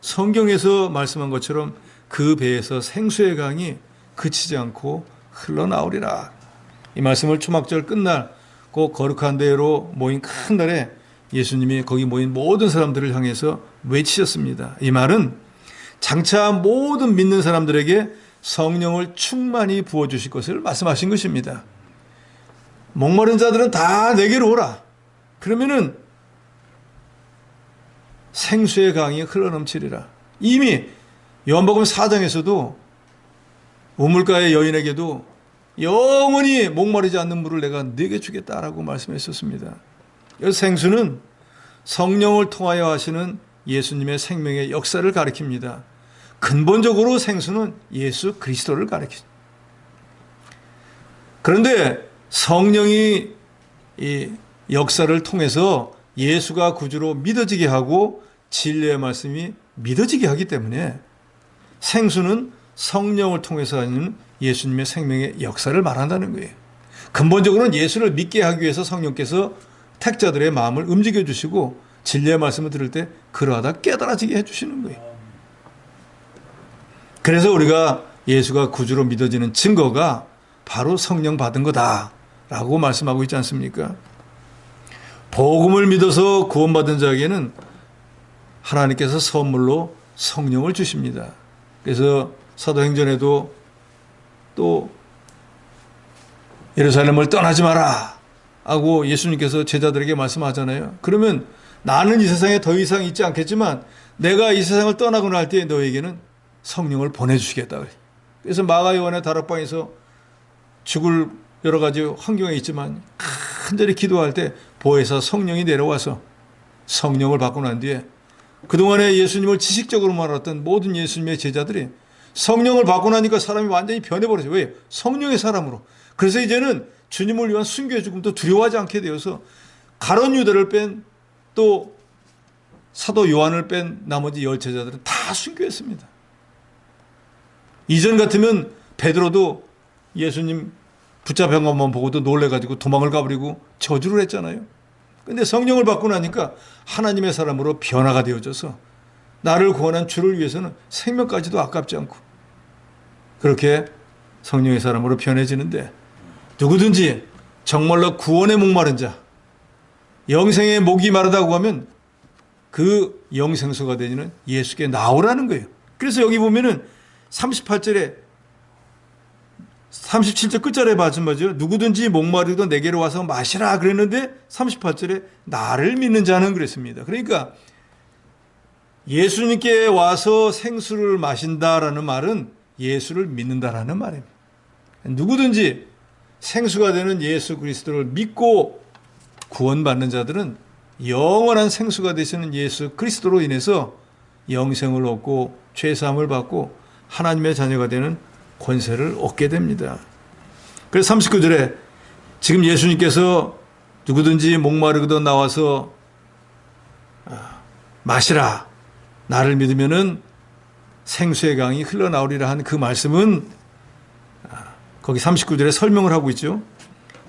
성경에서 말씀한 것처럼 그 배에서 생수의 강이 그치지 않고 흘러나오리라. 이 말씀을 초막절 끝날 꼭 거룩한 데로 모인 큰 날에 예수님이 거기 모인 모든 사람들을 향해서 외치셨습니다. 이 말은 장차 모든 믿는 사람들에게 성령을 충만히 부어주실 것을 말씀하신 것입니다. 목마른 자들은 다 내게로 오라. 그러면은 생수의 강이 흘러넘치리라. 이미 요한복음 4장에서도 우물가의 여인에게도 영원히 목마르지 않는 물을 내가 네게 주겠다라고 말씀했었습니다. 이 생수는 성령을 통하여 하시는 예수님의 생명의 역사를 가리킵니다. 근본적으로 생수는 예수 그리스도를 가리킵니다. 그런데 성령이 이 역사를 통해서 예수가 구주로 믿어지게 하고 진리의 말씀이 믿어지게 하기 때문에 생수는 성령을 통해서 하는 예수님의 생명의 역사를 말한다는 거예요. 근본적으로는 예수를 믿게 하기 위해서 성령께서 택자들의 마음을 움직여 주시고 진리의 말씀을 들을 때 그러하다 깨달아지게 해주시는 거예요. 그래서 우리가 예수가 구주로 믿어지는 증거가 바로 성령 받은 거다라고 말씀하고 있지 않습니까? 복음을 믿어서 구원받은 자에게는 하나님께서 선물로 성령을 주십니다. 그래서 사도행전에도 또 예루살렘을 떠나지 마라 하고 예수님께서 제자들에게 말씀하잖아요. 그러면 나는 이 세상에 더 이상 있지 않겠지만 내가 이 세상을 떠나고 날 때 너에게는 성령을 보내주시겠다. 그래서 마가 요한의 다락방에서 죽을 여러 가지 환경에 있지만 간절히 기도할 때 보혜사 성령이 내려와서 성령을 받고 난 뒤에 그동안에 예수님을 지식적으로 알았던 모든 예수님의 제자들이 성령을 받고 나니까 사람이 완전히 변해버렸어요. 왜? 성령의 사람으로. 그래서 이제는 주님을 위한 순교의 죽음도 두려워하지 않게 되어서 가룟 유다를 뺀 또 사도 요한을 뺀 나머지 열 제자들은 다 순교했습니다. 이전 같으면 베드로도 예수님 붙잡힌 것만 보고도 놀래가지고 도망을 가버리고 저주를 했잖아요. 근데 성령을 받고 나니까 하나님의 사람으로 변화가 되어져서 나를 구원한 주를 위해서는 생명까지도 아깝지 않고 그렇게 성령의 사람으로 변해지는데 누구든지 정말로 구원에 목마른 자, 영생의 목이 마르다고 하면 그 영생수가 되는 예수께 나오라는 거예요. 그래서 여기 보면은 38절에 37절 끝자리에 마찬가지죠. 누구든지 목마르도 내게로 와서 마시라 그랬는데 38절에 나를 믿는 자는 그랬습니다. 그러니까 예수님께 와서 생수를 마신다라는 말은 예수를 믿는다라는 말입니다. 누구든지 생수가 되는 예수 그리스도를 믿고 구원받는 자들은 영원한 생수가 되시는 예수 그리스도로 인해서 영생을 얻고 죄사함을 받고 하나님의 자녀가 되는 권세를 얻게 됩니다. 그래서 39절에 지금 예수님께서 누구든지 목마르거든 나와서 마시라 나를 믿으면은 생수의 강이 흘러나오리라 한 그 말씀은 거기 39절에 설명을 하고 있죠.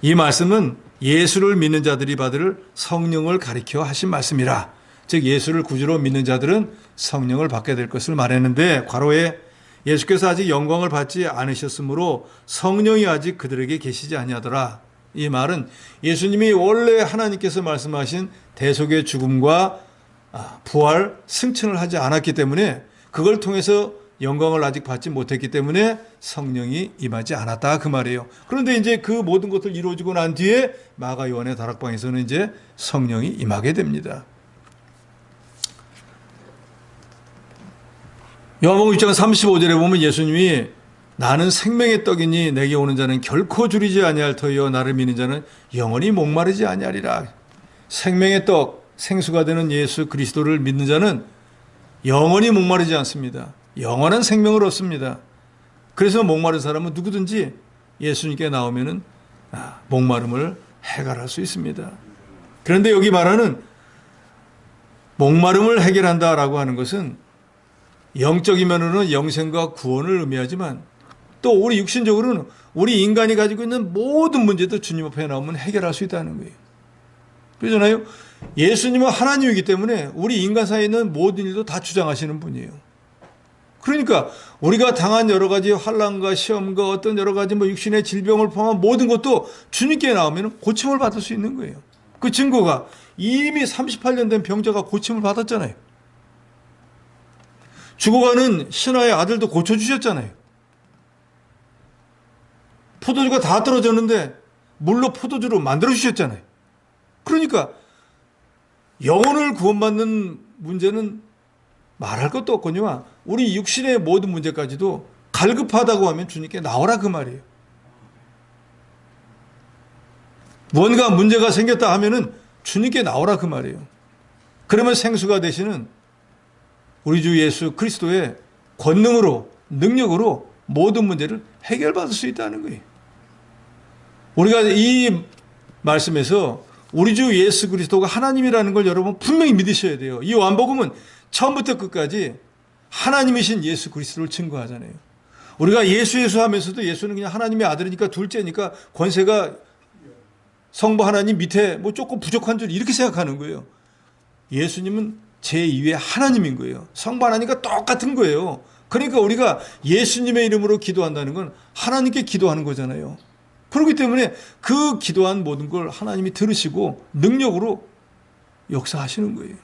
이 말씀은 예수를 믿는 자들이 받을 성령을 가리켜 하신 말씀이라. 즉 예수를 구주로 믿는 자들은 성령을 받게 될 것을 말했는데 괄호에 예수께서 아직 영광을 받지 않으셨으므로 성령이 아직 그들에게 계시지 아니하더라. 이 말은 예수님이 원래 하나님께서 말씀하신 대속의 죽음과 부활, 승천을 하지 않았기 때문에 그걸 통해서 영광을 아직 받지 못했기 때문에 성령이 임하지 않았다 그 말이에요. 그런데 이제 그 모든 것들 이루어지고 난 뒤에 마가 요한의 다락방에서는 이제 성령이 임하게 됩니다. 요한복음 6장 35절에 보면 예수님이 나는 생명의 떡이니 내게 오는 자는 결코 줄이지 아니할 터이요 나를 믿는 자는 영원히 목마르지 아니하리라. 생명의 떡, 생수가 되는 예수 그리스도를 믿는 자는 영원히 목마르지 않습니다. 영원한 생명을 얻습니다. 그래서 목마른 사람은 누구든지 예수님께 나오면은 목마름을 해결할 수 있습니다. 그런데 여기 말하는 목마름을 해결한다라고 하는 것은 영적인 면으로는 영생과 구원을 의미하지만 또 우리 육신적으로는 우리 인간이 가지고 있는 모든 문제도 주님 앞에 나오면 해결할 수 있다는 거예요. 그렇잖아요. 예수님은 하나님이기 때문에 우리 인간 사이에 있는 모든 일도 다 주장하시는 분이에요. 그러니까 우리가 당한 여러 가지 환난과 시험과 어떤 여러 가지 육신의 질병을 포함한 모든 것도 주님께 나오면 고침을 받을 수 있는 거예요. 그 증거가 이미 38년 된 병자가 고침을 받았잖아요. 죽어가는 신하의 아들도 고쳐주셨잖아요. 포도주가 다 떨어졌는데 물로 포도주로 만들어주셨잖아요. 그러니까 영혼을 구원받는 문제는 말할 것도 없거니와 우리 육신의 모든 문제까지도 갈급하다고 하면 주님께 나오라 그 말이에요. 뭔가 문제가 생겼다 하면은 주님께 나오라 그 말이에요. 그러면 생수가 되시는 우리 주 예수 그리스도의 권능으로 능력으로 모든 문제를 해결받을 수 있다는 거예요. 우리가 이 말씀에서 우리 주 예수 그리스도가 하나님이라는 걸 여러분 분명히 믿으셔야 돼요. 이 요한복음은 처음부터 끝까지 하나님이신 예수 그리스도를 증거하잖아요. 우리가 예수 하면서도 예수는 그냥 하나님의 아들이니까 둘째니까 권세가 성부 하나님 밑에 조금 부족한 줄 이렇게 생각하는 거예요. 예수님은 제2의 하나님인 거예요. 성부 하나님과 똑같은 거예요. 그러니까 우리가 예수님의 이름으로 기도한다는 건 하나님께 기도하는 거잖아요. 그렇기 때문에 그 기도한 모든 걸 하나님이 들으시고 능력으로 역사하시는 거예요.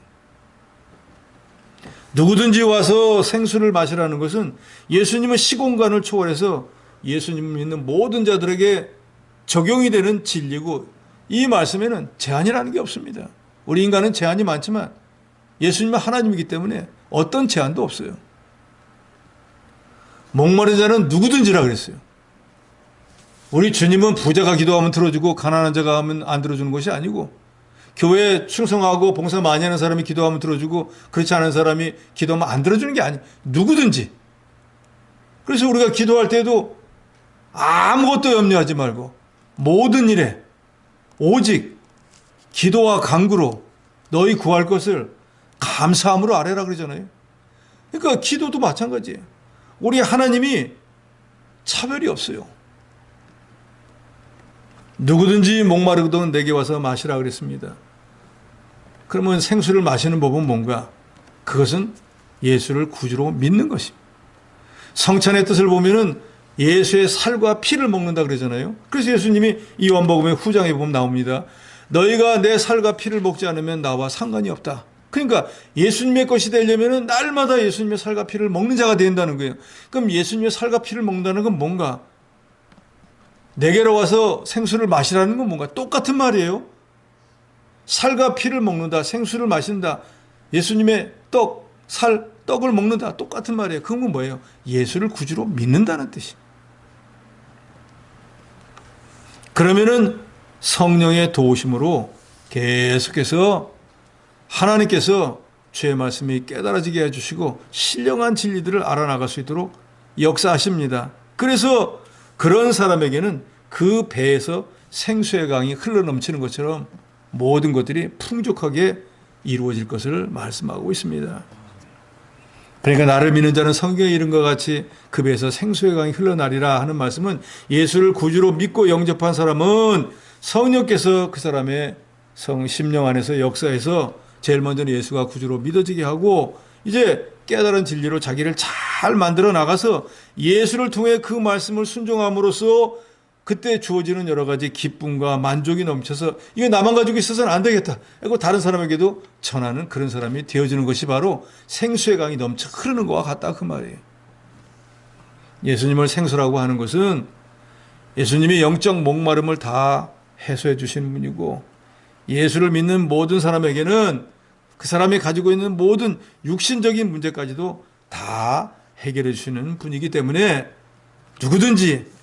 누구든지 와서 생수를 마시라는 것은 예수님은 시공간을 초월해서 예수님을 믿는 모든 자들에게 적용이 되는 진리고 이 말씀에는 제한이라는 게 없습니다. 우리 인간은 제한이 많지만 예수님은 하나님이기 때문에 어떤 제한도 없어요. 목마른 자는 누구든지라 그랬어요. 우리 주님은 부자가 기도하면 들어주고 가난한 자가 하면 안 들어주는 것이 아니고 교회에 충성하고 봉사 많이 하는 사람이 기도하면 들어주고 그렇지 않은 사람이 기도하면 안 들어주는 게 아니에요. 누구든지. 그래서 우리가 기도할 때도 아무것도 염려하지 말고 모든 일에 오직 기도와 간구로 너희 구할 것을 감사함으로 아뢰라 그러잖아요. 그러니까 기도도 마찬가지예요. 우리 하나님이 차별이 없어요. 누구든지 목마르거든 내게 와서 마시라 그랬습니다. 그러면 생수를 마시는 법은 뭔가? 그것은 예수를 구주로 믿는 것입니다. 성찬의 뜻을 보면은 예수의 살과 피를 먹는다 그러잖아요. 그래서 예수님이 이 요한복음의 후장에 보면 나옵니다. 너희가 내 살과 피를 먹지 않으면 나와 상관이 없다. 그러니까 예수님의 것이 되려면 날마다 예수님의 살과 피를 먹는 자가 된다는 거예요. 그럼 예수님의 살과 피를 먹는다는 건 뭔가? 내게로 와서 생수를 마시라는 건 뭔가? 똑같은 말이에요. 살과 피를 먹는다, 생수를 마신다, 예수님의 떡을 먹는다, 똑같은 말이에요. 그건 뭐예요? 예수를 구주로 믿는다는 뜻이에요. 그러면은 성령의 도우심으로 계속해서 하나님께서 주의 말씀이 깨달아지게 해주시고 신령한 진리들을 알아나갈 수 있도록 역사하십니다. 그래서 그런 사람에게는 그 배에서 생수의 강이 흘러넘치는 것처럼 모든 것들이 풍족하게 이루어질 것을 말씀하고 있습니다. 그러니까 나를 믿는 자는 성경에 이른 것 같이 그 배에서 생수의 강이 흘러나리라 하는 말씀은 예수를 구주로 믿고 영접한 사람은 성령께서 그 사람의 심령 안에서 역사해서 제일 먼저는 예수가 구주로 믿어지게 하고 이제 깨달은 진리로 자기를 잘 만들어 나가서 예수를 통해 그 말씀을 순종함으로써 그때 주어지는 여러 가지 기쁨과 만족이 넘쳐서 이거 나만 가지고 있어서는 안 되겠다. 그리고 다른 사람에게도 전하는 그런 사람이 되어지는 것이 바로 생수의 강이 넘쳐 흐르는 것과 같다 그 말이에요. 예수님을 생수라고 하는 것은 예수님이 영적 목마름을 다 해소해 주시는 분이고 예수를 믿는 모든 사람에게는 그 사람이 가지고 있는 모든 육신적인 문제까지도 다 해결해 주시는 분이기 때문에 누구든지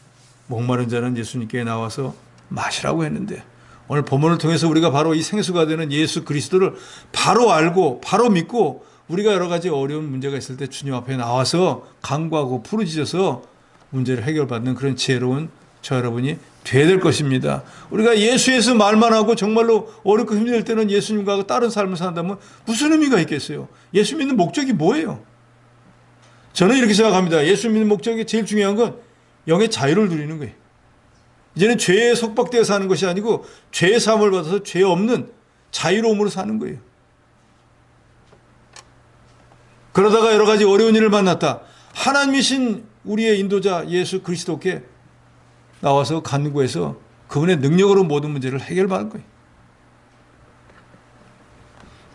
목마른 자는 예수님께 나와서 마시라고 했는데 오늘 본문을 통해서 우리가 바로 이 생수가 되는 예수 그리스도를 바로 알고 바로 믿고 우리가 여러 가지 어려운 문제가 있을 때 주님 앞에 나와서 간구하고 부르짖어서 문제를 해결받는 그런 지혜로운 저 여러분이 돼야 될 것입니다. 우리가 예수에서 말만 하고 정말로 어렵고 힘들 때는 예수님과 다른 삶을 산다면 무슨 의미가 있겠어요? 예수 믿는 목적이 뭐예요? 저는 이렇게 생각합니다. 예수 믿는 목적이 제일 중요한 건 영의 자유를 누리는 거예요. 이제는 죄에 속박되어 사는 것이 아니고 죄의 사함을 받아서 죄 없는 자유로움으로 사는 거예요. 그러다가 여러 가지 어려운 일을 만났다. 하나님이신 우리의 인도자 예수 그리스도께 나와서 간구해서 그분의 능력으로 모든 문제를 해결받을 거예요.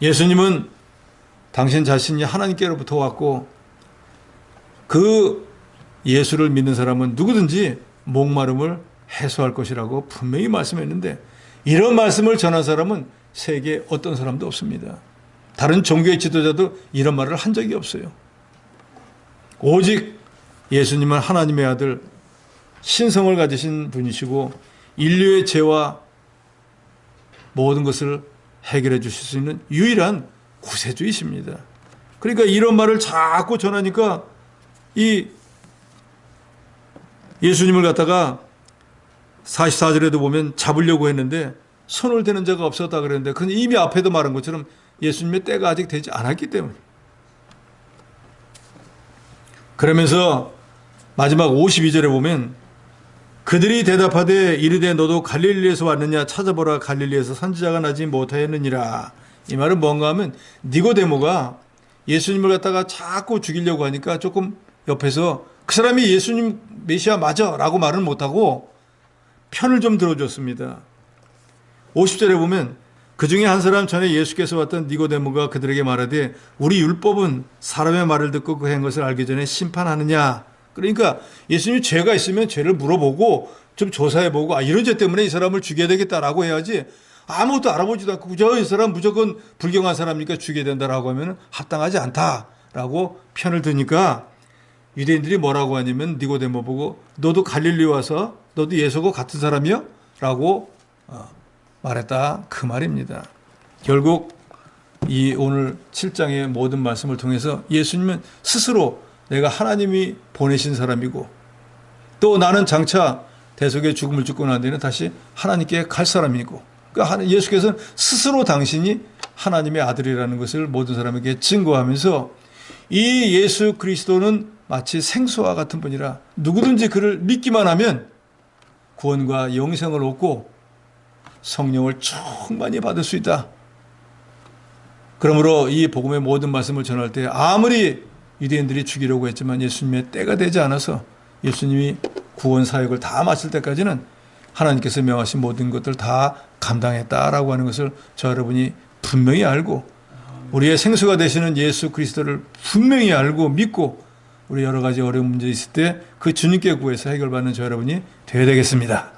예수님은 당신 자신이 하나님께로부터 왔고 그 예수를 믿는 사람은 누구든지 목마름을 해소할 것이라고 분명히 말씀했는데 이런 말씀을 전한 사람은 세계에 어떤 사람도 없습니다. 다른 종교의 지도자도 이런 말을 한 적이 없어요. 오직 예수님은 하나님의 아들 신성을 가지신 분이시고 인류의 죄와 모든 것을 해결해 주실 수 있는 유일한 구세주이십니다. 그러니까 이런 말을 자꾸 전하니까 이 예수님을 갖다가 44절에도 보면 잡으려고 했는데 손을 대는 자가 없었다 그랬는데 그건 이미 앞에도 말한 것처럼 예수님의 때가 아직 되지 않았기 때문에 그러면서 마지막 52절에 보면 그들이 대답하되 이르되 너도 갈릴리에서 왔느냐 찾아보라 갈릴리에서 선지자가 나지 못하였느니라. 이 말은 뭔가 하면 니고데모가 예수님을 갖다가 자꾸 죽이려고 하니까 조금 옆에서 그 사람이 예수님 메시아 맞아 라고 말은 못하고 편을 좀 들어줬습니다. 50절에 보면 그 중에 한 사람 전에 예수께서 왔던 니고데모가 그들에게 말하되 우리 율법은 사람의 말을 듣고 그 한 것을 알기 전에 심판하느냐. 그러니까 예수님이 죄가 있으면 죄를 물어보고 좀 조사해보고 이런 죄 때문에 이 사람을 죽여야 되겠다라고 해야지 아무것도 알아보지도 않고 이 사람 무조건 불경한 사람이니까 죽여야 된다라고 하면 합당하지 않다라고 편을 드니까 유대인들이 뭐라고 하냐면 니고데모 보고 너도 갈릴리 와서 너도 예수하고 같은 사람이야? 라고 말했다 그 말입니다. 결국 이 오늘 7장의 모든 말씀을 통해서 예수님은 스스로 내가 하나님이 보내신 사람이고 또 나는 장차 대속의 죽음을 죽고 난 뒤에는 다시 하나님께 갈 사람이고 그러니까 예수께서는 스스로 당신이 하나님의 아들이라는 것을 모든 사람에게 증거하면서 이 예수 그리스도는 마치 생수와 같은 분이라 누구든지 그를 믿기만 하면 구원과 영생을 얻고 성령을 충만히 받을 수 있다. 그러므로 이 복음의 모든 말씀을 전할 때 아무리 유대인들이 죽이려고 했지만 예수님의 때가 되지 않아서 예수님이 구원 사역을 다 마칠 때까지는 하나님께서 명하신 모든 것들 다 감당했다라고 하는 것을 저 여러분이 분명히 알고 우리의 생수가 되시는 예수 그리스도를 분명히 알고 믿고 우리 여러 가지 어려운 문제 있을 때 그 주님께 구해서 해결받는 저 여러분이 되어야 되겠습니다.